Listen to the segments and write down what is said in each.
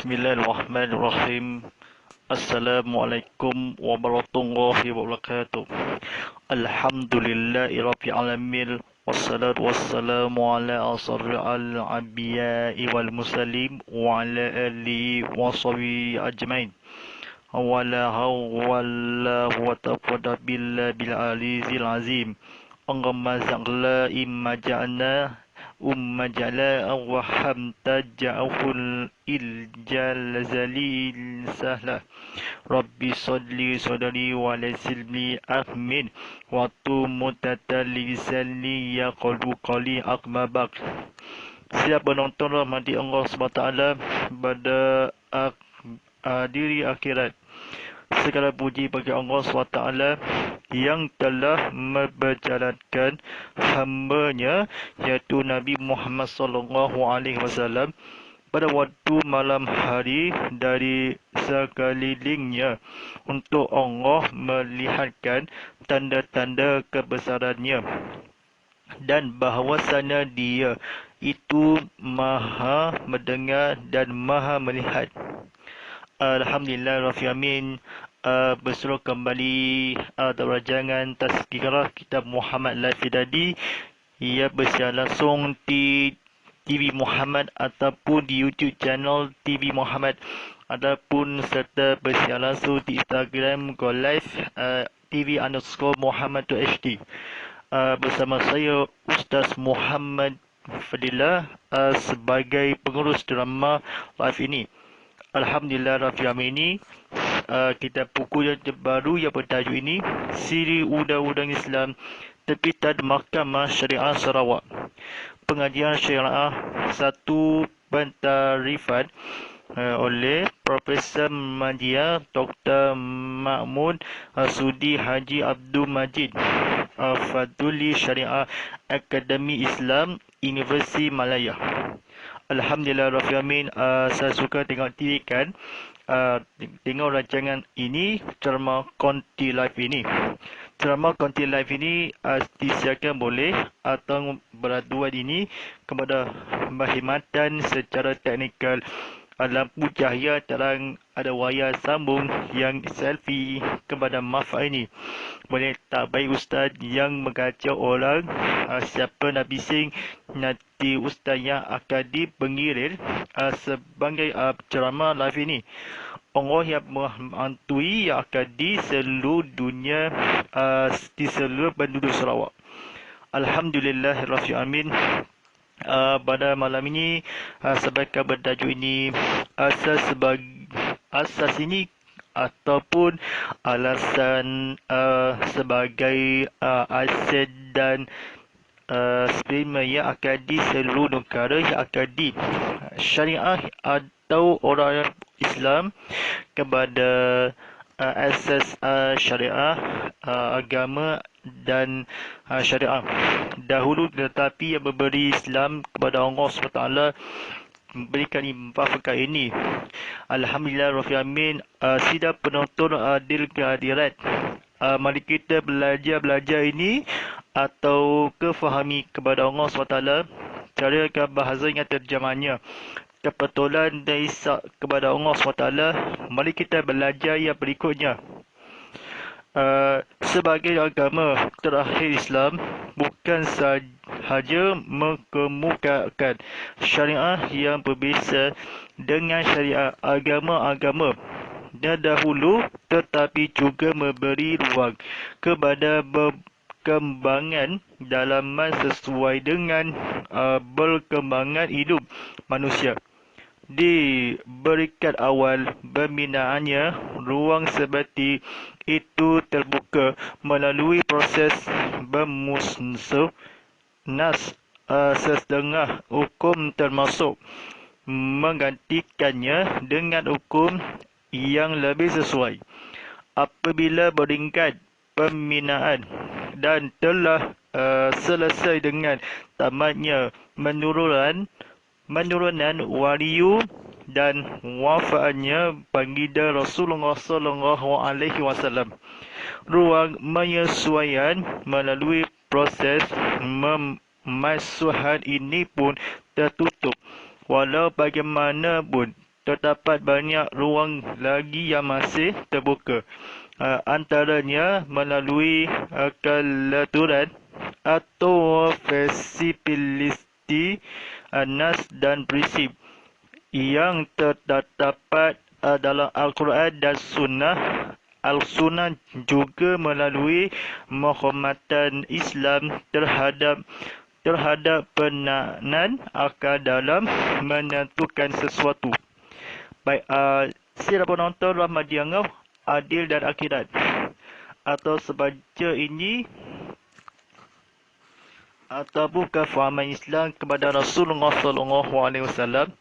Bismillahirrahmanirrahim. Assalamualaikum warahmatullahi wabarakatuh. Alhamdulillahi rabbil alamin. Wassalatu wassalamu ala asraril anbiya'i wal mursalin wa ala alihi wa sahbihi ajmain. Wala hawla wa taqwata billahi bil alizil azim. Allahumma zaqla imma ja'na jala wa hamta ja'aful iljal zalil sahlah. Rabbi salli sadri wa lasilmi amin wa tu mutatallisali ya qalbu qali akmabak. Siap penonton rahmati Allah SWT pada diri akhirat. Segala puji bagi Allah SWT yang telah memperjalankan hamba-Nya iaitu Nabi Muhammad SAW pada waktu malam hari dari sekelilingnya untuk Allah melihatkan tanda-tanda kebesarannya dan bahawasanya Dia itu Maha mendengar dan Maha melihat. Alhamdulillah Rabbil Alamin. Berseru kembali rancangan Tazkirah Kitab Muhammad Live tadi. Ia bersiar langsung di TV Muhammad ataupun di YouTube channel TV Muhammad, ataupun serta bersiar langsung di Instagram Go Live TV_Muhammad.hd. Bersama saya Ustaz Muhammad Fadilah sebagai pengurus drama live ini. Alhamdulillah Rabbil Alamin. Kita buku yang terbaru yang bertajuk ini Siri Undang-Undang Islam terbitan Mahkamah Syariah Sarawak. Pengajian Syariah 1 pentarifan oleh Profesor Majia Dr. Mahmud Sudi Haji Abdul Majid Faduli Syariah Akademi Islam Universiti Malaya. Alhamdulillah Rabbil Alamin. Saya suka tengok TV kan, tengok rancangan ini, ceramah Konti Live ini. Ceramah Konti Live ini disiarkan boleh atau beraduan ini kepada perkhidmatan secara teknikal. Lampu cahaya terang, ada wayar sambung yang selfie kepada manfaat ini. Boleh tak baik ustaz yang mengajak orang siapa nak bising, nanti ustaz yang akan dipengirir sebagai ceramah live ini. Allah yang menghantui yang akan di seluruh dunia, di seluruh penduduk Sarawak. Alhamdulillah Rabbil Alamin. Pada malam ini sebagai bertajuk ini asas ini ataupun alasan sebagai aset dan sperma yang akan di seluruh negara yang akan di syariah atau orang Islam kepada asas syariah, agama dan syariah dahulu, tetapi yang memberi Islam kepada Allah SWT memberikan impak ini. Alhamdulillah Rabbil Alamin. Sidang penonton adil kehadirat, mari kita belajar ini atau kefahami kepada Allah SWT cara bahasanya terjemahnya kebetulan dan isyak kepada Allah SWT. Mari kita belajar yang berikutnya. Sebagai agama terakhir Islam bukan sahaja mengemukakan syariah yang berbeza dengan syariah agama-agama dahulu, tetapi juga memberi ruang kepada perkembangan dalaman sesuai dengan perkembangan hidup manusia. Diberikan awal pembinaannya, ruang seperti itu terbuka melalui proses bermusuh nas setengah hukum, termasuk menggantikannya dengan hukum yang lebih sesuai. Apabila beringkat pembinaan dan telah selesai dengan tamatnya menurunan wahyu dan wafatnya baginda Rasulullah SAW, ruang penyesuaian melalui proses memasuhan ini pun tertutup. Walau bagaimanapun terdapat banyak ruang lagi yang masih terbuka. Antaranya melalui kelaturan atau fleksibilitas nas dan prinsip yang terdapat dalam Al-Quran dan Sunnah. Al-Sunnah juga melalui penghormatan Islam terhadap peranan akal dalam menentukan sesuatu. Baik, siapa penonton rahmat dianggap adil dan akhirat. Atau sebaca ini ataupun kefahaman Islam kepada Rasulullah SAW.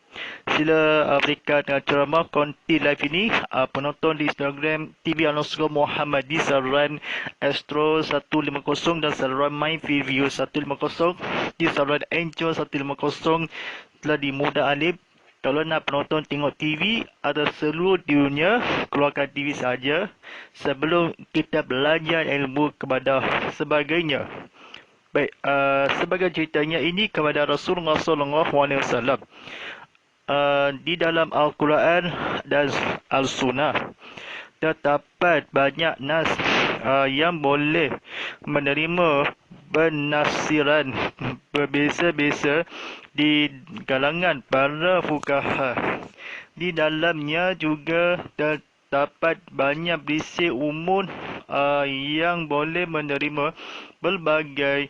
Sila berikan ceramah konti live ini penonton di Instagram TV_Muhammad di saluran Astro 150 dan saluran My View 150 di saluran Angel 150 telah dimudah alif. Kalau nak penonton tengok TV ada seluruh dunia, keluarkan TV saja sebelum kita belajar ilmu kepada sebagainya. Baik, sebagai ceritanya ini kepada Rasulullah SAW. Di dalam Al-Quran dan Al-Sunnah terdapat banyak nas yang boleh menerima penafsiran berbeza-beza di kalangan para fuqaha. Di dalamnya juga terdapat banyak prinsip umum yang boleh menerima berbagai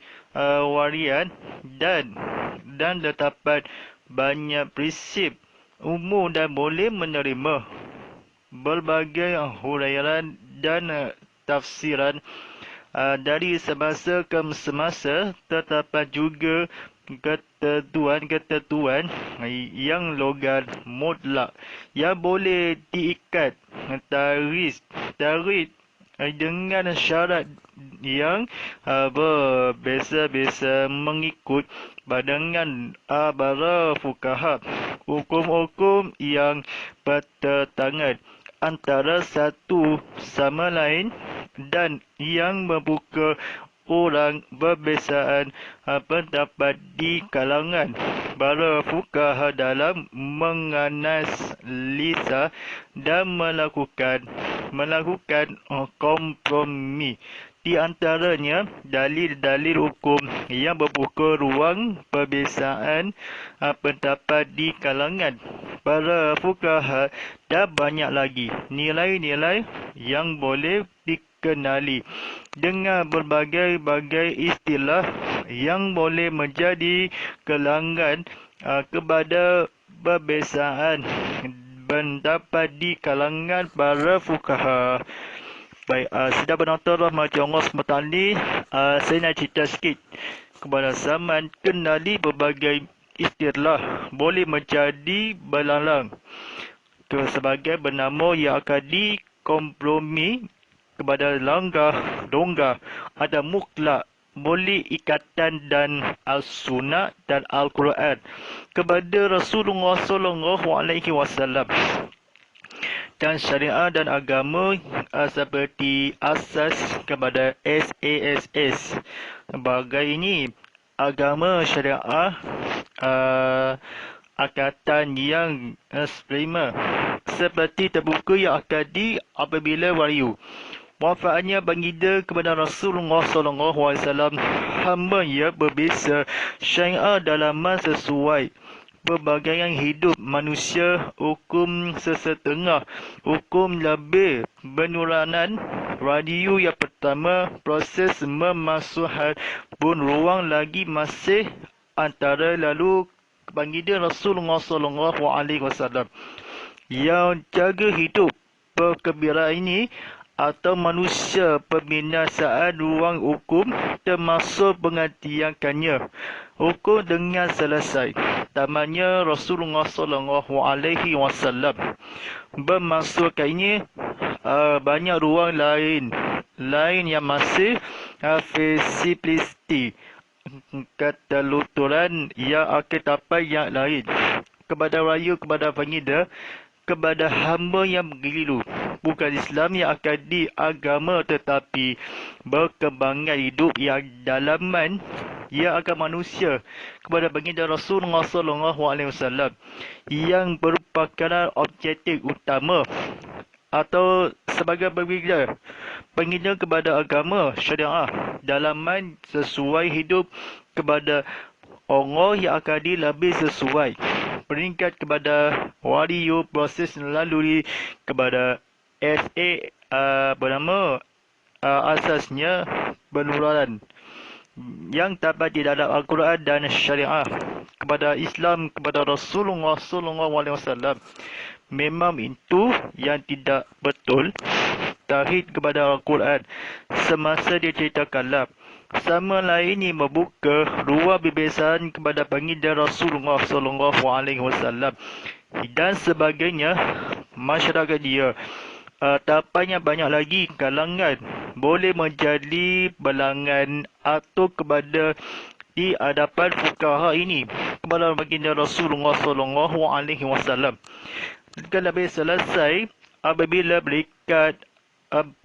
varian dan terdapat banyak prinsip umum dan boleh menerima berbagai huraian dan tafsiran dari semasa ke semasa. Terdapat juga ketentuan yang logat mutlak yang boleh diikat tarikh dengan syarat yang berbeza-beza mengikut pandangan para fuqaha. Hukum-hukum yang bertentangan antara satu sama lain dan yang membuka orang berbezaan pendapat di kalangan para fuqaha dalam menganalisa dan melakukan kompromi. Di antaranya dalil-dalil hukum yang membuka ruang perbezaan pendapat di kalangan para fuqaha dan banyak lagi nilai-nilai yang boleh dikenali dengan berbagai-bagai istilah yang boleh menjadi kelangan kepada perbezaan pendapat di kalangan para fuqaha. Baik, sedang penonton rahmati Allah SWT, saya nak cerita sikit kepada zaman kenali berbagai istilah boleh menjadi belalang sebagai bernama yang akan dikompromi kepada longgar ada mutlak boleh ikatan dan Al-Sunnah dan Al-Quran kepada Rasulullah SAW dan syariah dan agama seperti asas kepada SASS. Sebagai ini agama syariah angkatan yang prima seperti terbuka yang akan apabila wahyu wafatnya baginda kepada Rasulullah SAW, hamba ia berbeza syariah dalam sesuai pelbagai hidup manusia, hukum sesetengah, hukum lebih penuranan radio yang pertama, proses memasukkan pun ruang lagi masih antara lalu baginda Rasulullah SAW yang jaga hidup perkebiraan ini atau manusia pembinasaan ruang hukum termasuk penghentiankannya hukum dengan selesai. Tamannya Rasulullah SAW bermaksudkannya banyak ruang lain yang masih fleksibilitas keteluturan yang akan dapat yang lain kepada raya kepada baginda kepada hamba yang berkeliru. Bukan Islam yang akan diagama, tetapi berkembangan hidup yang dalaman yang akan manusia kepada baginda Rasulullah SAW yang merupakan objektif utama atau sebagai baginda kepada agama syariah dalaman sesuai hidup kepada Allah yang akan lebih sesuai peringkat kepada wario proses melalui kepada SA bernama asasnya penularan yang dapat di dalam Al-Quran dan syariah kepada Islam kepada Rasulullah SAW. Memang itu yang tidak betul tauhid kepada Al-Quran semasa dia ceritakanlah sama lainnya membuka ruang bebasan kepada baginda Rasulullah SAW dan sebagainya masyarakat dia. Tapanya banyak lagi kalangan boleh menjadi belangan atau kepada di hadapan fuqaha ini kepada baginda Rasulullah SAW. Kalau habis selesai apabila berikat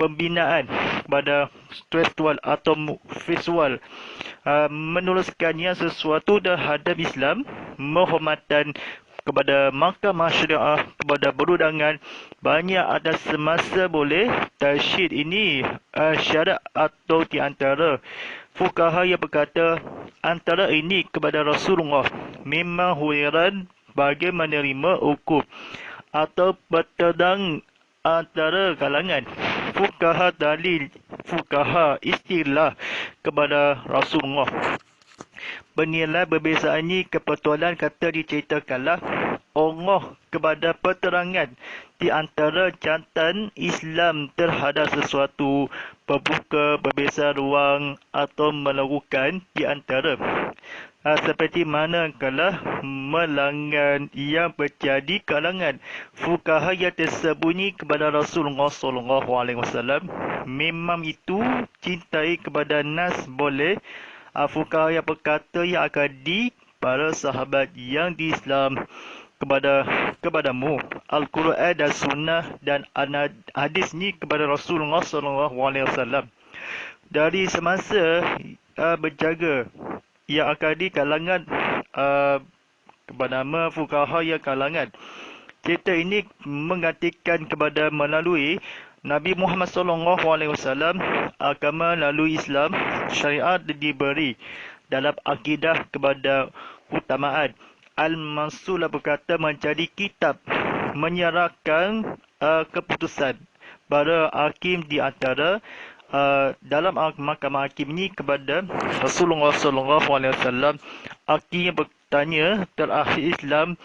pembinaan kepada tekstual atau visual menuliskannya sesuatu terhadap Islam, menghormatan kepada mahkamah syariah, kepada perundangan banyak ada semasa boleh tasyid ini syarat atau di antara fuqaha yang berkata antara ini kepada Rasulullah memang huiran bagi menerima hukum atau bertedang antara kalangan fuqaha dalil fuqaha istilah kepada Rasulullah. Bernilai berbezaan ini kebetulan kata diceritakanlah Allah kepada peterangan di antara jantan Islam terhadap sesuatu membuka berbeza ruang atau melakukan di antara seperti mana kalah melanggan yang berjadi kalangan fuqaha yang tersembunyi kepada Rasulullah SAW. Memang itu cintai kepada nas boleh fuqaha yang berkata yang akan di para sahabat yang di Islam kepadamu Al-Quran dan Sunnah dan hadis ni kepada Rasulullah SAW dari semasa berjaga yang akan di kalangan kepada nama fuqaha yang kalangan. Cerita ini menggantikan kepada melalui Nabi Muhammad SAW agama lalu Islam syariat diberi dalam akidah kepada utamaan. Al-Mansur berkata menjadi kitab menyerahkan keputusan pada hakim di antara dalam mahkamah hakim ini kepada Rasulullah SAW. Hakim yang bertanya terakhir Islam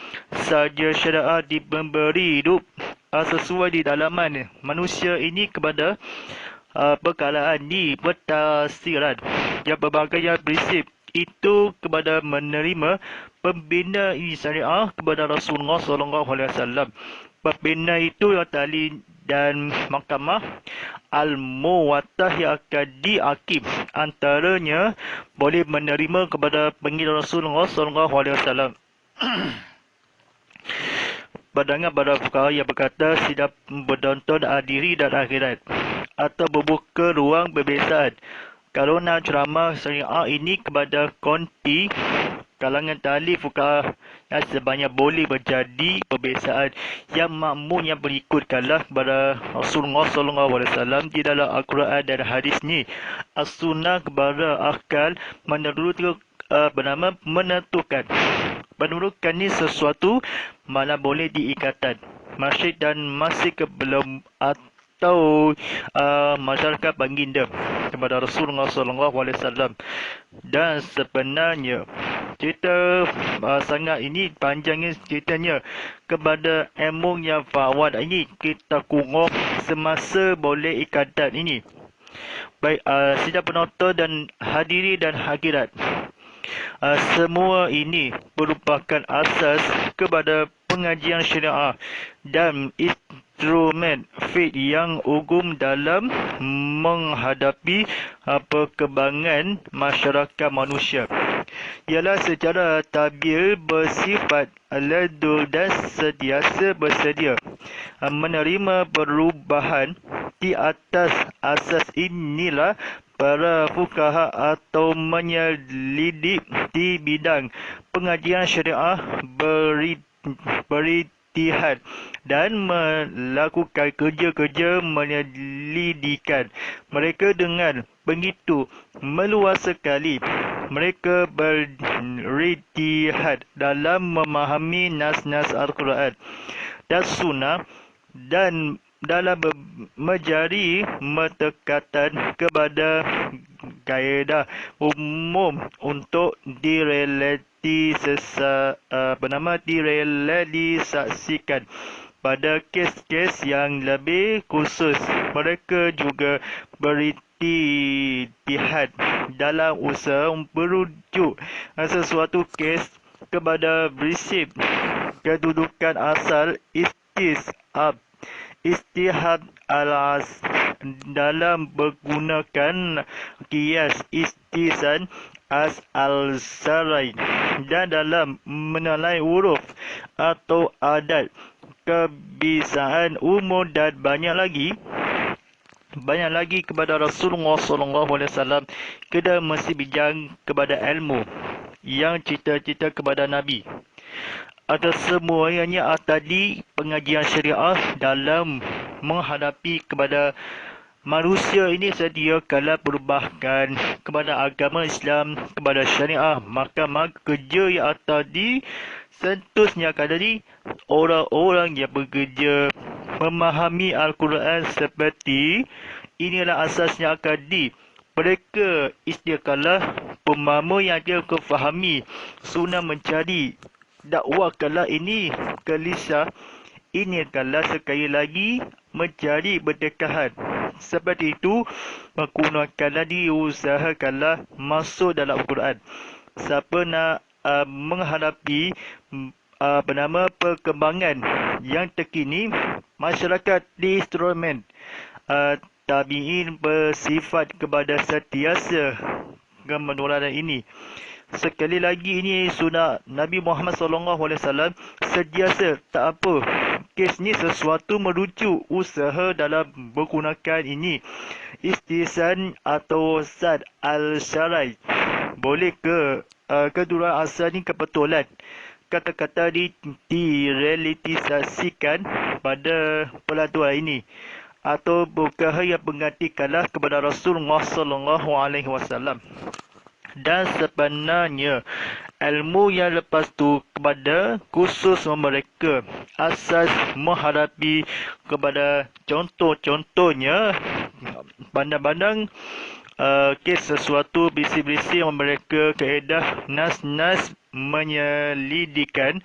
saja syariat memberi hidup sesuai di dalaman manusia ini kepada perkalaan di pentafsiran yang berbagai prinsip itu kepada menerima pembina syariah kepada Rasulullah SAW. Pembina itu yang tali dan mahkamah al-muwattah yang akan dihakim antaranya boleh menerima kepada baginda Rasulullah SAW. Pandangan pada fuqaha yang berkata tidak berdonton diri dan akhirat atau membuka ruang berbezaan. Karena ceramah syariah ini kepada konti kalangan tali fuqaha yang sebanyak boleh menjadi perbezaan yang makmum yang berikutkanlah kepada Rasulullah SAW di dalam Al-Quran dan hadis ni. As-sunnah kepada akal menentukan. Menurutkan ni sesuatu mana boleh diikatan. Masjid dan masih belum atau masyarakat baginda kepada Rasulullah SAW. Dan sebenarnya cerita sangat ini panjangnya ceritanya kepada ilmu yang fawad ini kita kurang semasa boleh ikatan ini. Baik sidang penonton dan hadiri dan hadirat. Semua ini merupakan asas kepada pengajian syariah dan instrumen fiqh yang umum dalam menghadapi perkembangan masyarakat manusia. ialah secara tabi'i bersifat ladul dan sentiasa bersedia menerima perubahan. Di atas asas inilah para fuqaha atau menyelidik di bidang pengajian syariah berijtihad dan melakukan kerja-kerja penyelidikan. Mereka dengan begitu meluas sekali mereka berijtihad dalam memahami nas-nas Al-Quran dan Sunnah dan dalam menjadi metekatan kepada kaedah umum untuk direalisasikan pada kes-kes yang lebih khusus. Mereka juga berijtihad dalam usaha merujuk sesuatu kes kepada prinsip kedudukan asal istihad al-as dalam menggunakan qiyas istisan as al-sarai dan dalam menilai huruf atau adat kebiasaan umum dan banyak lagi kepada Rasulullah SAW. Kita mesti bijang kepada ilmu yang cita-cita kepada Nabi. Atas semuanya tadi pengajian syariah dalam menghadapi kepada manusia ini sedia kalau perubahan kepada agama Islam, kepada syariah, maka kerja yang tadi seterusnya tadi orang-orang yang bekerja memahami Al-Quran seperti inilah asasnya akadi. Mereka istiqalah pemama yang dia kefahami sunnah mencari dakwah kala ini gelisah. Ini kala sekali lagi mencari berdekahan. Seperti itu, menggunakan diusahakanlah masuk dalam Al-Quran. Siapa nak menghadapi perkembangan yang terkini, masyarakat di instrumen tabi'in bersifat kepada sentiasa kemenularan ini. Sekali lagi ini sunnah Nabi Muhammad SAW sentiasa tak apa. Kes ni sesuatu merujuk usaha dalam menggunakan ini istisan atau sad al-syarai. Boleh ke kedua asal ni kebetulan kata-kata direalisasikan pada pelatuan ini atau bukan yang menggantikanlah kepada Rasulullah SAW. Dan sebenarnya ilmu yang lepas tu kepada khusus mereka asas menghadapi kepada contohnya pandang-pandang kes sesuatu bisi-bisi yang mereka kaedah nas-nas menyelidikan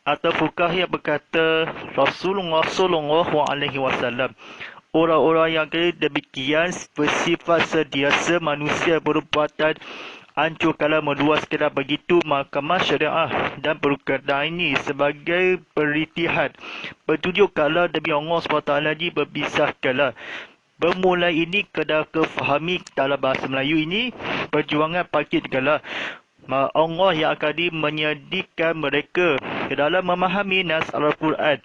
atau fuqah yang berkata Rasulullah SAW. Orang-orang yang demikian bersifat sentiasa manusia berupatan hancur kalau meluaskan begitu mahkamah syariah dan perkara ini sebagai berijtihad bertujuk kalau demi Allah SWT berpisahkanlah. Bermula ini kena kefahami dalam bahasa Melayu ini perjuangan pakit kalau Allah yang akan menyediakan mereka ke dalam memahami nas Al-Quran.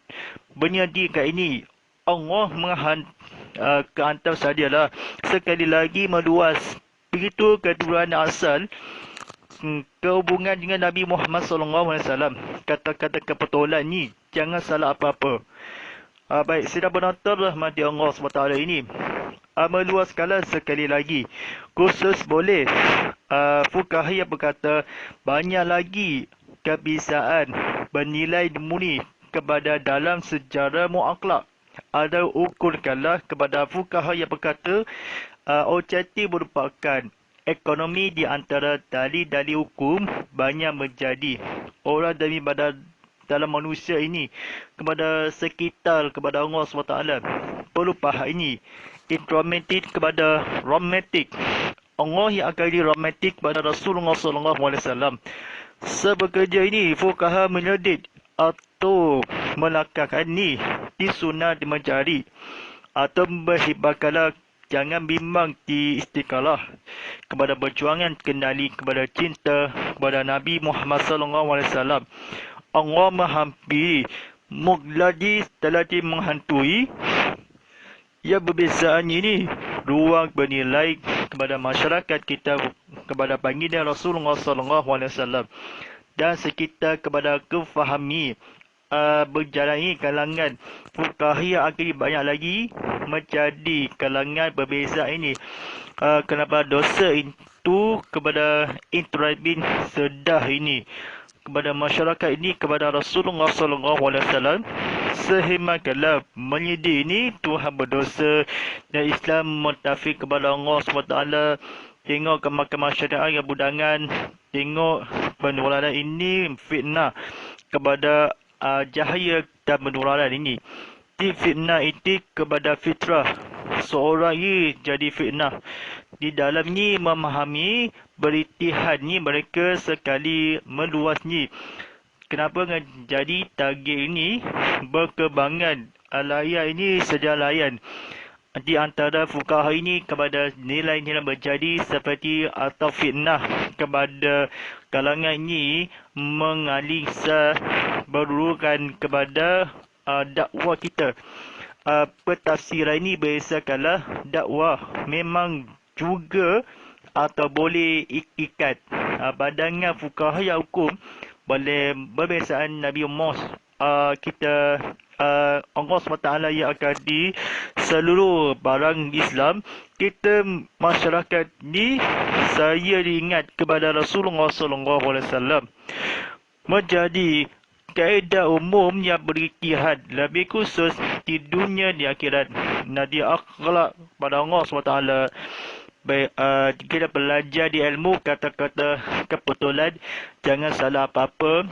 Menyediakan ini Allah kehantar sajalah. Sekali lagi meluas begitu kedudukan asal kehubungan dengan Nabi Muhammad SAW. Kata-kata kebetulan ni jangan salah apa-apa. Baik, sidang penonton rahmati Allah SWT ini meluaskanlah sekali lagi. Khusus boleh fuqaha yang berkata banyak lagi kebiasaan bernilai murni kepada dalam sejarah mu'aklak. Ada ukurkanlah kepada fuqaha yang berkata objektif merupakan ekonomi di antara dalil-dalil hukum banyak menjadi orang daripada dalam manusia ini kepada sekitar kepada Allah SWT. Perlu faham ini intromantik kepada romantik. Allah yang akan romantik kepada Rasulullah SAW. Sebekerja ini fuqaha menyedit atau melakarkan ini di sunnah mencari atau berhibahkanlah jangan bimbang di istiqalah kepada perjuangan kendali kepada cinta kepada Nabi Muhammad SAW. Allah menghampiri Mughladi telah menghantui. Ya, perbezaan ini ruang bernilai kepada masyarakat kita kepada panggilan Rasulullah SAW dan sekitar kepada kefahami berjalani kalangan fuqaha yang akan banyak lagi menjadi kalangan berbeza ini. Kenapa dosa itu kepada intrabin sedah ini kepada masyarakat ini kepada Rasulullah SAW sehinggalah menyedih ini Tuhan berdosa dan Islam mentafik kepada Allah SWT. Tengok ke mahkamah syariah yang budangan, tengok penularan ini fitnah kepada cahaya dan penularan ini. Fitnah itu kepada fitrah seorang ini jadi fitnah. Di dalam ni memahami beritihad ni mereka sekali meluas ni. Kenapa jadi target ini berkembangan layan ini sejak layan di antara fuqaha ini kepada nilai-nilai berjadi seperti atau fitnah kepada kalangan ini mengalisa berurukan kepada dakwah kita. Pentafsiran ini berdasarkanlah dakwah memang juga atau boleh ikat badangan fuqaha yang hukum boleh berbezaan Nabi Muhammad kita Allah SWT yang akan di seluruh barang Islam kita masyarakat ni saya diingat kepada Rasulullah SAW menjadi kaedah umum yang berijtihad lebih khusus di dunia di akhirat nadi akhlak pada Allah SWT. Baik, kita belajar di ilmu kata-kata kebetulan, jangan salah apa-apa,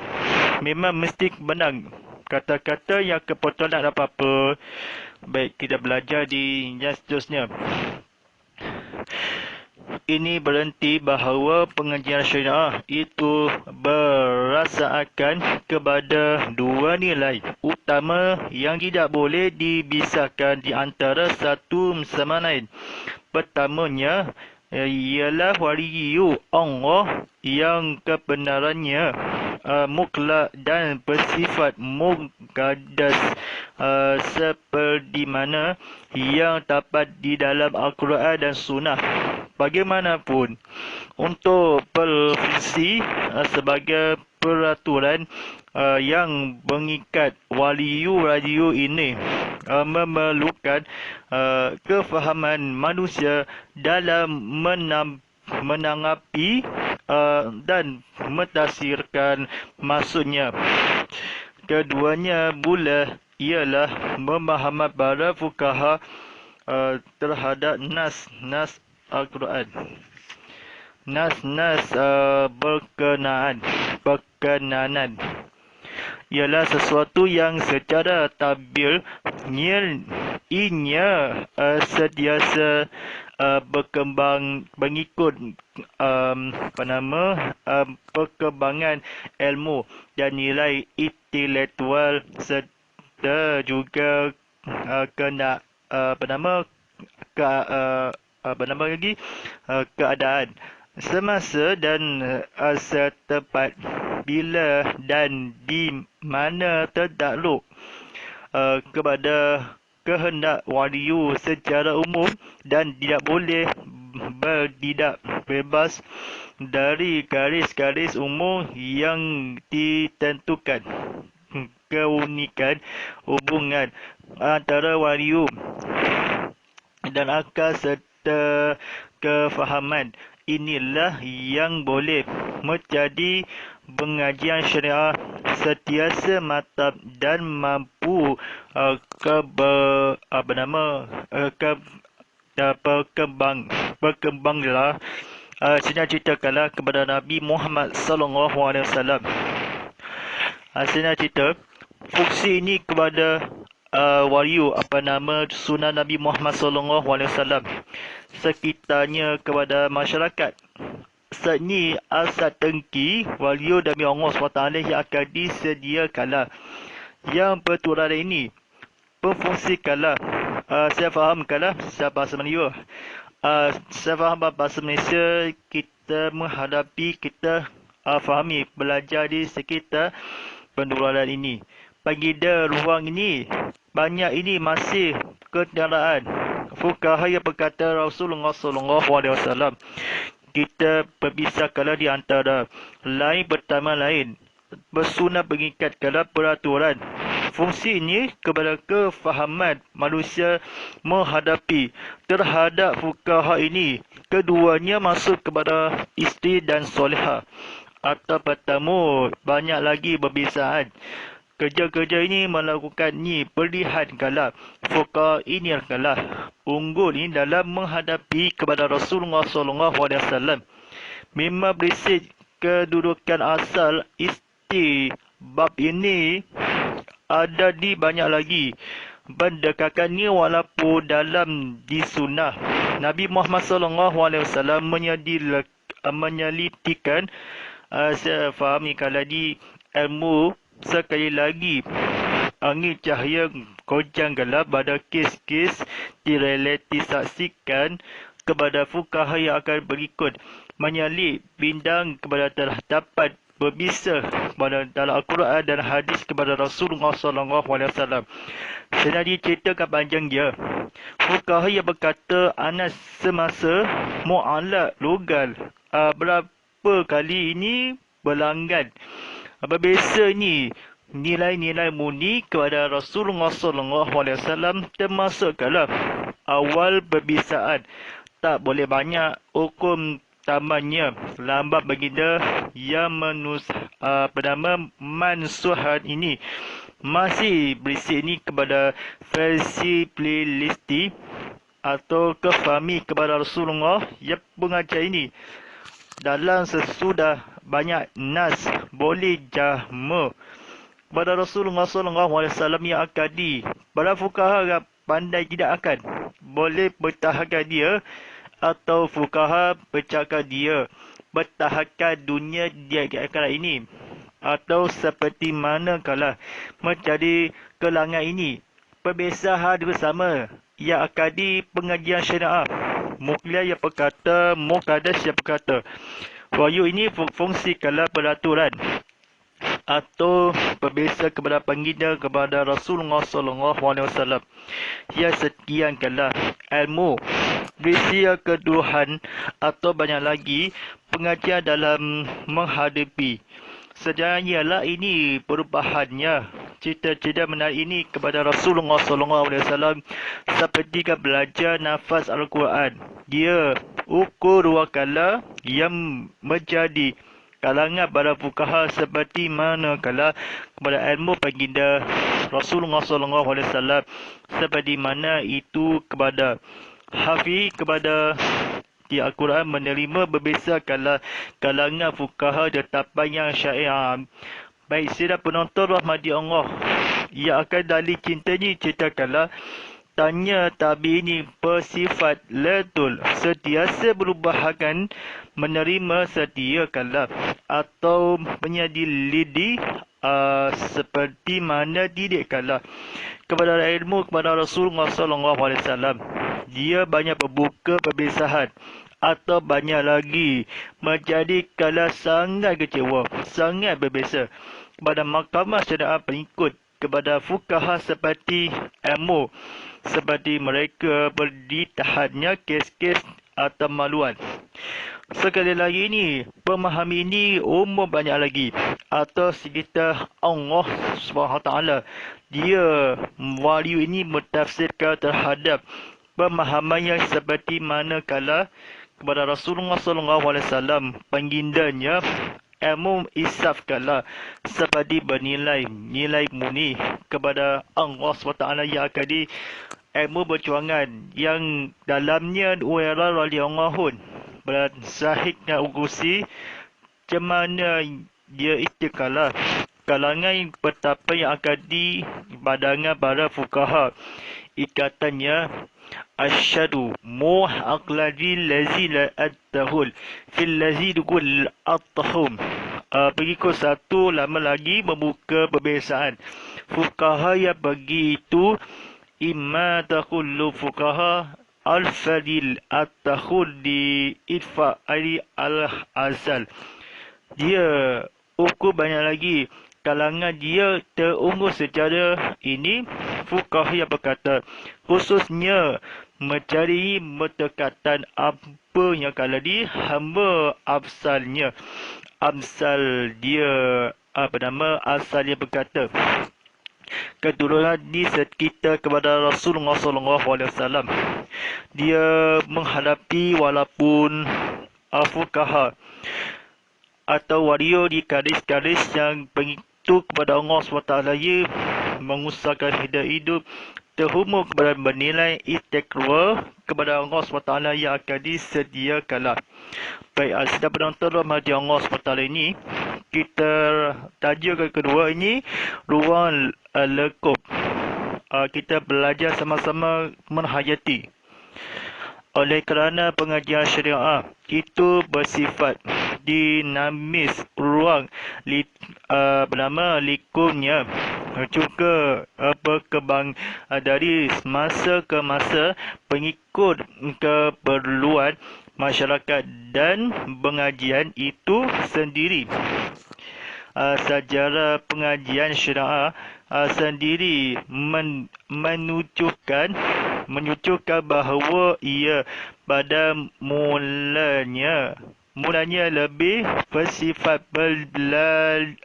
memang mesti menang kata-kata yang kebetulan apa-apa. Baik, kita belajar di yang seterusnya. Ini berhenti bahawa pengajian syariah itu berasaskan kepada dua nilai utama yang tidak boleh dipisahkan di antara satu sama lain. Pertamanya ialah waliyu Allah yang kebenarannya mutlak dan bersifat muqaddas seperti mana yang dapat di dalam Al-Quran dan Sunnah. Bagaimanapun, untuk berfungsi sebagai peraturan yang mengikat waliyu ini memerlukan kefahaman manusia dalam menanggapi dan mentafsirkan maksudnya. Keduanya pula ialah pemahaman para fuqaha terhadap nas Al-Quran. Nas berkenanan ialah sesuatu yang secara tabir ianya sentiasa berkembang mengikut perkembangan ilmu dan nilai intelektual serta juga keadaan semasa dan setempat bila dan di mana tertakluk kepada kehendak waliyu secara umum dan tidak boleh bertindak bebas dari garis-garis umum yang ditentukan. Keunikan hubungan antara waliyu dan akal serta kefahaman inilah yang boleh menjadi pengajian syariah sentiasa matap dan mampu berkembanglah saya ceritakanlah kepada Nabi Muhammad SAW. Saya cerita fungsi ini kepada waliyu sunnah Nabi Muhammad SAW sekitarnya kepada masyarakat. Ini asal tengki waliyu demi Allah SWT yang akan disediakanlah. Yang perturan ini berfungsikanlah Saya faham kalau saya bahasa Melayu. Saya faham bahasa Malaysia kita menghadapi, kita fahami, belajar di sekitar penularan ini. Bagi dia ruang ini, banyak ini masih kendaraan. Fuqaha yang berkata Rasulullah SAW, kita berpisah kalau di antara lain bertama lain, bersunat mengikat kalau peraturan. Fungsi ini kepada kefahaman manusia menghadapi terhadap fuqaha ini. Keduanya masuk kepada isteri dan solehah atau bertemu, banyak lagi perbezaan. Kerja-kerja ini melakukan ni perlihat kalau fuqaha ini adalah unggul ini dalam menghadapi kepada Rasulullah SAW. Memang berisik kedudukan asal isteri. Bab ini ada di banyak lagi pendekatannya walaupun dalam di sunnah. Nabi Muhammad SAW menyelitikan, saya fahami kalau di ilmu sekali lagi angin cahaya kojang gelap pada kes-kes direlatisasikan kepada fuqaha yang akan berikut, menyelit bindang kepada telah dapat berbisa pada dalam Al-Quran dan hadis kepada Rasulullah SAW. Senang diceritakan panjang dia. Fuqaha yang berkata Anas semasa mu'alak lugal berapa kali ini berlanggan. Berbeza ni nilai-nilai murni kepada Rasulullah SAW, termasuk kalau awal perbisaan tak boleh banyak hukum tamannya lambat baginda yang bernama mansuhat ini masih berisik ni kepada versi playlisti atau kefahami kepada Rasulullah yang pengajar ini. Dalam sesudah banyak nas boleh jahma kepada Rasulullah SAW yang akadi. Para fuqaha pandai tidak akan boleh bertahankan dia, atau fuqaha bercakap dia bertahankan dunia di akhirat ini, atau seperti mana kalau menjadi kelangan ini. Perbezahan bersama yang akadi pengajian syariah. Muqliah yang berkata, Muqaddas yang berkata, wahyu ini fungsi kalau peraturan atau berbeza kepada pengindah kepada Rasulullah SAW. Ya sekian kala ilmu berisi keduhan atau banyak lagi pengajian dalam menghadapi. Sejarahnya ialah ini perubahannya. Cerita-cerita menarik ini kepada Rasulullah SAW seperti belajar nafas Al-Quran. Dia ukur dua kala yang menjadi kalangan para fuqaha seperti mana kala kepada ilmu baginda Rasulullah SAW, seperti mana itu kepada hafiz kepada di Al-Quran menerima berbeza kalangan fuqaha tetapan yang syariah. Baik, sidang penonton rahmati Allah yang akan dalil cintanya ceritakanlah tanya tabi ini bersifat letul sentiasa berubahakan menerima setia kalam atau menjadi lidi seperti mana didik kalam kepada ilmu kepada Rasulullah SAW. Dia banyak membuka perbezahan atau banyak lagi menjadi kalah sangat kecewa, sangat berbeza kepada mahkamah syariah pengikut kepada fuqaha seperti ilmu seperti mereka berditahannya kes-kes atau maluan. Sekali lagi ini, pemahami ini umum banyak lagi atau sekitar Allah SWT. Dia wahyu ini mentafsirkan terhadap pemahaman yang seperti mana kala kepada Rasulullah SAW penggindanya ilmu isaf kala seperti bernilai nilai murni kepada Allah SWT yang akan di ilmu berjuangan yang dalamnya Uwairah radhiyallahu bersahidnya ugusi cemana dia istiqalah kalangan betapa yang akan di badangan para fuqaha ikatannya asyadu muh aqladi lazi la at-tahul fil lazi dukul at-tahum. Pengikut satu lama lagi membuka perbezaan fuqaha yang begitu imma takhullu fuqaha al-fadil at-takhulli idfa al-azal. Dia ukur banyak lagi. Kalangan dia terunggul secara ini fuqaha yang berkata, khususnya mencari bertekatan apa yang kalau di hamba afsalnya. Amsal dia asal dia berkata, keturunan di sekitar kepada Rasulullah SAW. Dia menghadapi walaupun fuqaha atau wario di garis-garis yang pengikut kepada Allah SWT, ia mengusahakan hidup terhubung kepada bernilai istiqra kepada Allah SWT yang akan disediakanlah. Baik, sedang penonton rahmati Allah SWT ini, kita tajuk kedua ini, ruang lekuk. Kita belajar sama-sama menghayati. Oleh kerana pengajian syariah itu bersifat dinamis, ruang bernama likumnya juga berkembang dari masa ke masa pengikut keperluan masyarakat dan pengajian itu sendiri. Sejarah pengajian syariah sendiri menunjukkan bahawa ia pada mulanya lebih bersifat berlari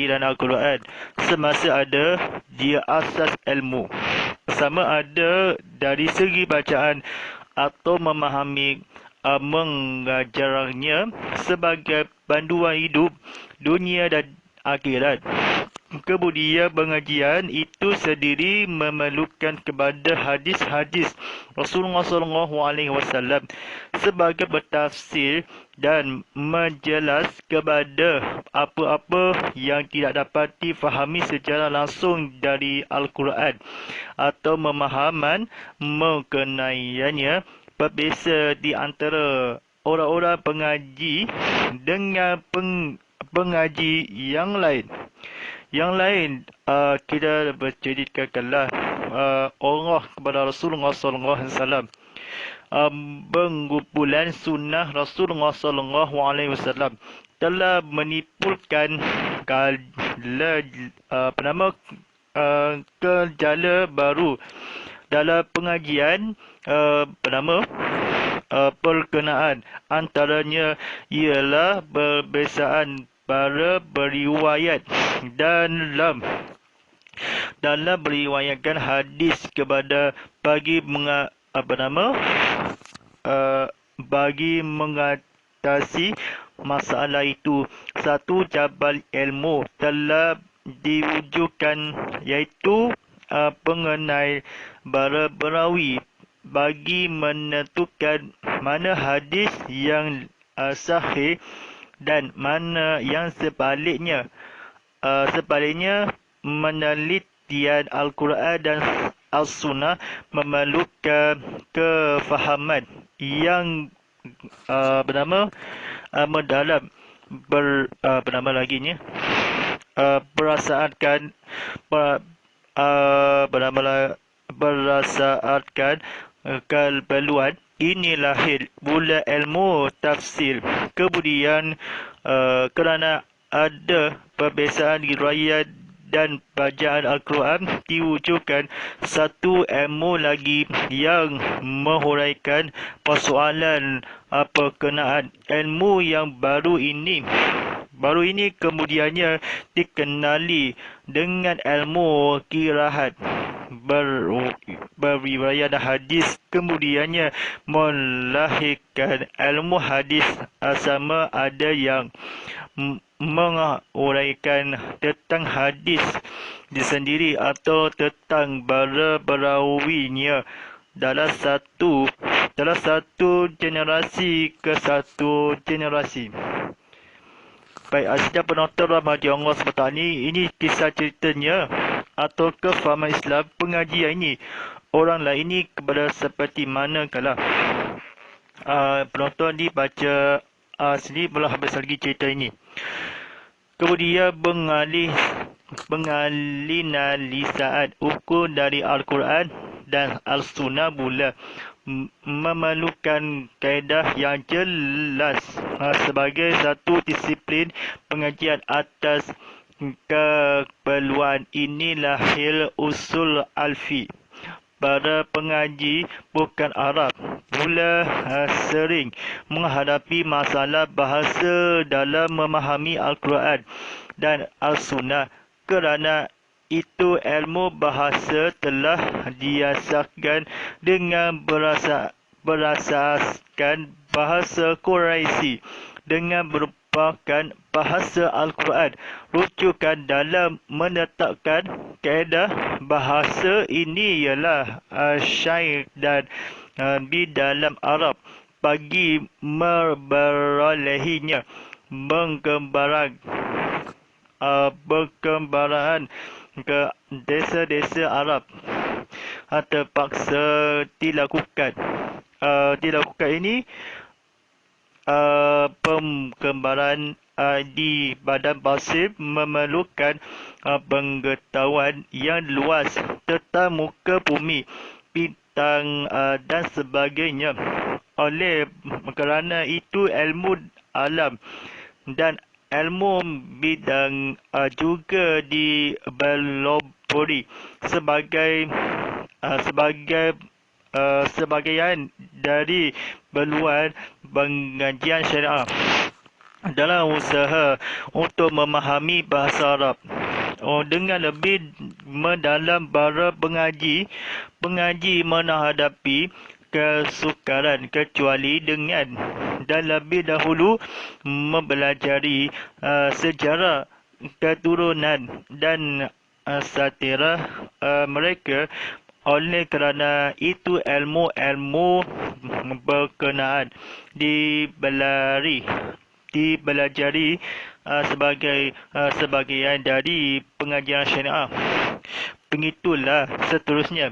dan Al-Quran semasa ada dia asas ilmu, sama ada dari segi bacaan atau memahami mengajarnya sebagai panduan hidup dunia dan akhirat. Kemudian pengajian itu sendiri memerlukan kepada hadis-hadis Rasulullah SAW sebagai bertafsir dan menjelas kepada apa-apa yang tidak dapat difahami secara langsung dari Al-Quran atau pemahaman mengenainya. Berbeza di antara orang-orang pengaji dengan pengaji yang lain. Kita berceritakanlah Allah kepada Rasulullah SAW. Pengumpulan sunnah Rasulullah SAW telah menimbulkan gejala baru dalam pengajian perkenaan. Antaranya ialah perbezaan para beriwayat dalam meriwayatkan hadis kepada bagi mengatasi masalah itu. Satu jabal ilmu telah diwujudkan, iaitu pengenai para perawi bagi menentukan mana hadis yang sahih dan mana yang sebaliknya. Penelitian Al-Quran dan As-Sunnah memerlukan kefahaman yang mendalam, berdasarkan keperluan. Ini lahir mula ilmu tafsir. Kemudian kerana ada perbezaan riwayat dan bacaan Al-Quran, diwujudkan satu ilmu lagi yang menghuraikan persoalan berkenaan. Ilmu yang baru ini kemudiannya dikenali dengan ilmu qiraat. Beriwayat hadis kemudiannya melahirkan ilmu hadis, sama ada yang menguraikan tentang hadis sendiri atau tentang perawinya dalam satu generasi ke satu generasi. Baik, sedang penonton rahmati Allah SWT, ini kisah ceritanya atau kefahaman Islam pengajian ini. Orang lain ini kepada seperti mana kalau penonton dibaca sini belum habis lagi cerita ini. Kemudian penganalisaan ukur dari Al-Quran dan Al-Sunnah pula memerlukan kaedah yang jelas sebagai satu disiplin pengajian. Atas keperluan ini lahir usul alfi. Para pengaji bukan Arab pula sering menghadapi masalah bahasa dalam memahami Al-Quran dan Al-Sunnah. Kerana itu ilmu bahasa telah diasaskan dengan berasaskan bahasa Quraisy dengan merupakan bahasa Al-Quran. Rujukan dalam menetapkan kaedah bahasa ini ialah syair dan di dalam Arab. Bagi memperolehinya perkembangan ke desa-desa Arab terpaksa dilakukan. Ini perkembangan di Padang Pasir memerlukan pengetahuan yang luas tentang muka bumi, bintang dan sebagainya. Oleh kerana itu ilmu alam dan ilmu bidang juga dipelopori sebagian dari peluang pengajian syariah dalam usaha untuk memahami bahasa Arab. Dengan lebih mendalam, para pengaji menghadapi kesukaran kecuali dengan dan lebih dahulu mempelajari sejarah keturunan dan sejarah mereka. Oleh kerana itu ilmu-ilmu berkenaan dipelajari sebagai sebahagian dari pengajian syariah. Begitulah seterusnya.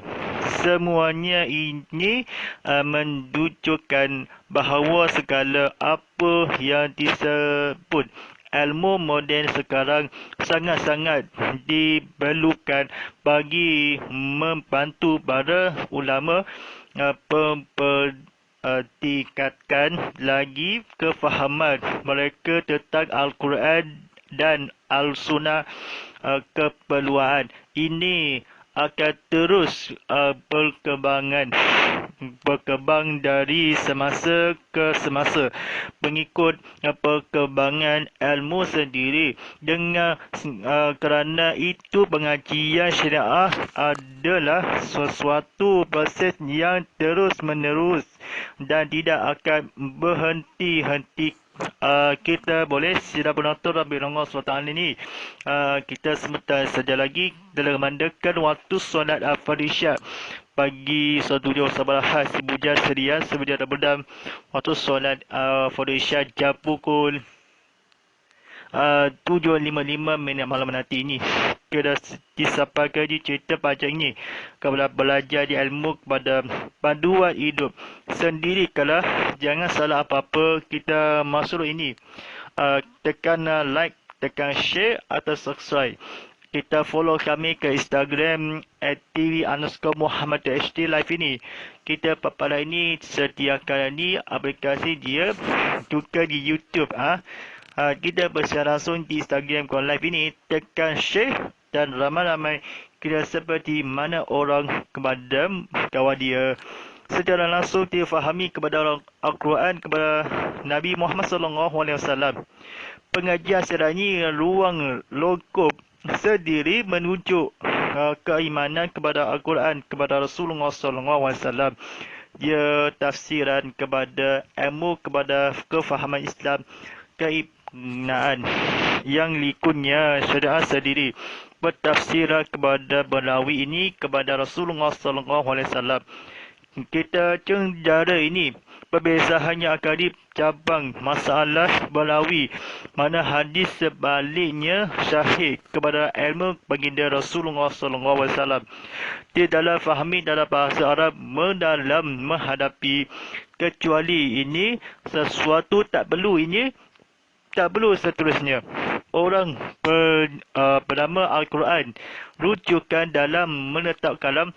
Semuanya ini menunjukkan bahawa segala apa yang disebut ilmu moden sekarang sangat-sangat diperlukan bagi membantu para ulama tingkatkan lagi kefahaman mereka tentang Al-Quran dan Al-Sunnah. Keperluan ini akan terus berkembang dari semasa ke semasa mengikut perkembangan ilmu sendiri. Kerana itu pengajian syariah adalah sesuatu proses yang terus menerus dan tidak akan berhenti-henti. Kita boleh sila penonton Rabbi Allah SWT ini. Kita sebentar saja lagi dalam memandakan waktu solat Al-Fadhisyah bagi suatu jauh sabarahat sebujan serian sebujan Ramadan. Waktu solat Al-Fadhisyah jam pukul 7.55 malam nanti ini. Kita disampaikan di cerita panjang ini kepada belajar di ilmu kepada panduan hidup sendiri. Kalau jangan salah apa-apa kita masuk ini, tekan like, tekan share atau subscribe. Kita follow kami ke Instagram @tv_Muhammad_HD live ini. Kita pada ini sediakan ini aplikasi dia juga di YouTube. Kita bersiaran langsung di Instagram live ini. Tekan share dan ramai-ramai kita seperti mana orang kepada kawan dia. Secara langsung dia fahami kepada Al-Quran, kepada Nabi Muhammad SAW. Pengajian syariah ini ruang lingkup sendiri menunjuk keimanan kepada Al-Quran, kepada Rasulullah SAW. Dia tafsiran kepada ilmu, kepada kefahaman Islam, keimanan yang likunnya syariah sendiri. Bertafsiran kepada Balawi ini kepada Rasulullah SAW. Kita cenjara ini perbezaannya akan dicabang masalah Balawi, mana hadis sebaliknya syahid kepada ilmu baginda Rasulullah SAW. Di dalam fahami dalam bahasa Arab mendalam menghadapi kecuali ini sesuatu tak perlu ini tak perlu seterusnya. orang bernama Al-Quran. Rujukan dalam menetapkan dalam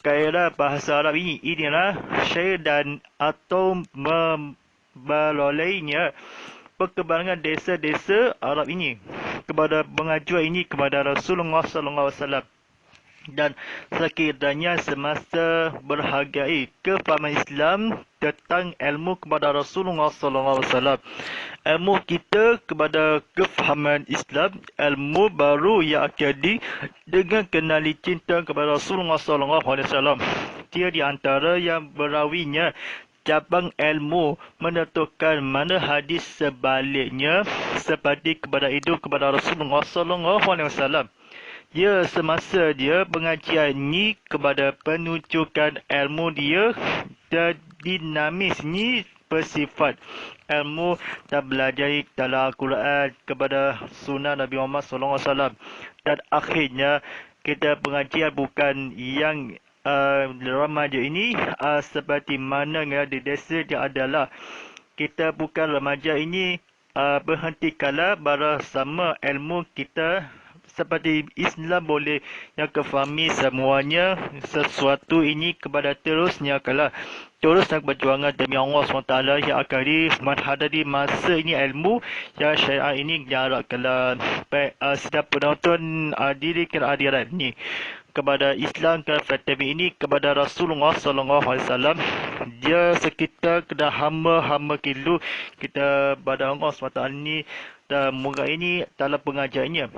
kaedah bahasa Arab ini. Inilah syair dan atau membalolainya perkembangan desa-desa Arab ini kepada pengajuan ini kepada Rasulullah SAW. Dan sekiranya semasa berhargai kefahaman Islam tentang ilmu kepada Rasulullah SAW, ilmu kita kepada kefahaman Islam, ilmu baru yang akan dengan kenali cinta kepada Rasulullah SAW. Dia di antara yang berawinya cabang ilmu menentukan mana hadis sebaliknya seperti kepada hidup kepada Rasulullah SAW. Ya, semasa dia pengajian ni kepada penunjukan ilmu dia dan dinamis ni bersifat ilmu dan belajar dalam Al-Quran kepada sunnah Nabi Muhammad SAW. Dan akhirnya kita pengajian bukan yang remaja ini seperti mana di desa dia adalah kita bukan remaja ini berhentikanlah bersama ilmu kita seperti Islam boleh yang kefahami semuanya sesuatu ini kepada terusnya kalah terusnya perjuangan demi Allah SWT yang akan menghadapi masa ini ilmu yang syariah ini diharapkanlah baik setiap penonton diri keadilan ini kepada Islam dan Fatimi ini kepada Rasulullah SAW. Dia sekitar kena hamba-hamba kilu kita pada Allah SWT ini dan moga ini dalam pengajarannya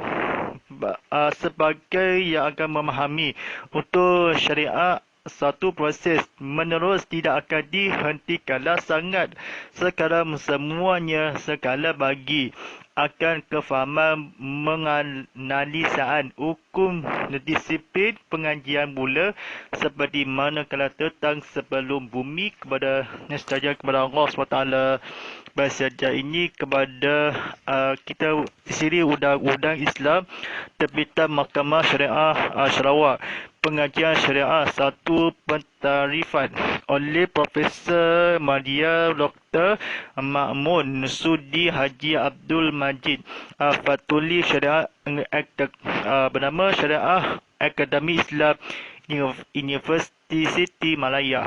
sebagai yang akan memahami untuk syariat satu proses menerus tidak akan dihentikanlah sangat sekarang semuanya sekala bagi akan kefahaman menganalisaan hukum disiplin pengajian mula seperti mana kalau tentang sebelum bumi kepada nescaya kepada Allah SWT bersedia ini kepada kita di sini undang-undang Islam terbitan Mahkamah Syariah Sarawak pengajian syariah satu pentarifan oleh Profesor Madya Dr. Ma'mun Sudi Haji Abdul Majid Fatuli Syariah bernama Syariah Akademi Islam Universiti Malaya.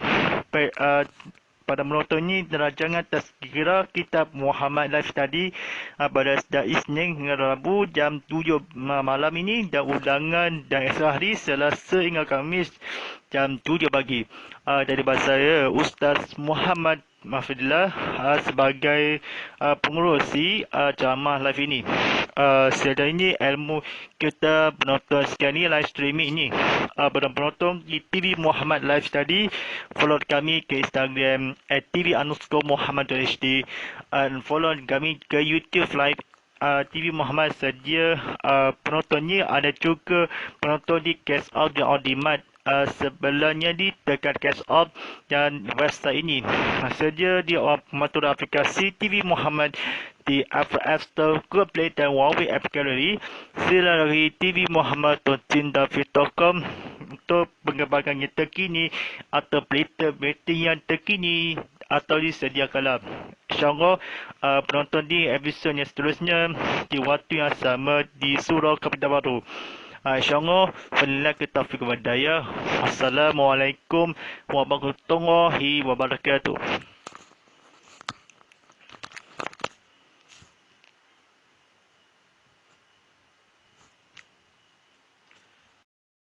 Pada menonton ini jangan terkira kitab Muhammad Life Study pada Isnin hingga Rabu jam 7 malam ini dan undangan dan esok hari Selasa hingga Khamis jam 7 pagi. Dari bahasa saya Ustaz Muhammad Mahfudillah sebagai pengurusi ceramah live ini. Sejauh ini ilmu kita penonton sekian ini live streaming ini penonton di TV Muhammad Live Study. Follow kami ke Instagram @tv_muhammad.hd dan follow kami ke YouTube Live TV Muhammad saja. Penontonnya ada juga penonton di Cash Out dan On Demand. Sebelahnya di tekan Cash Out dan website ini saja di pematur aplikasi TV Muhammad di App Store, Google Play dan Huawei App Gallery. Sila lagi tvmuhammad.com untuk pengembangan yang terkini atau berita-berita yang terkini atau disediakanlah. InsyaAllah penonton di episod yang seterusnya di waktu yang sama di Surau Kepitabaru. InsyaAllah wabillahi taufiq wal hidayah. Wassalamualaikum warahmatullahi wabarakatuh.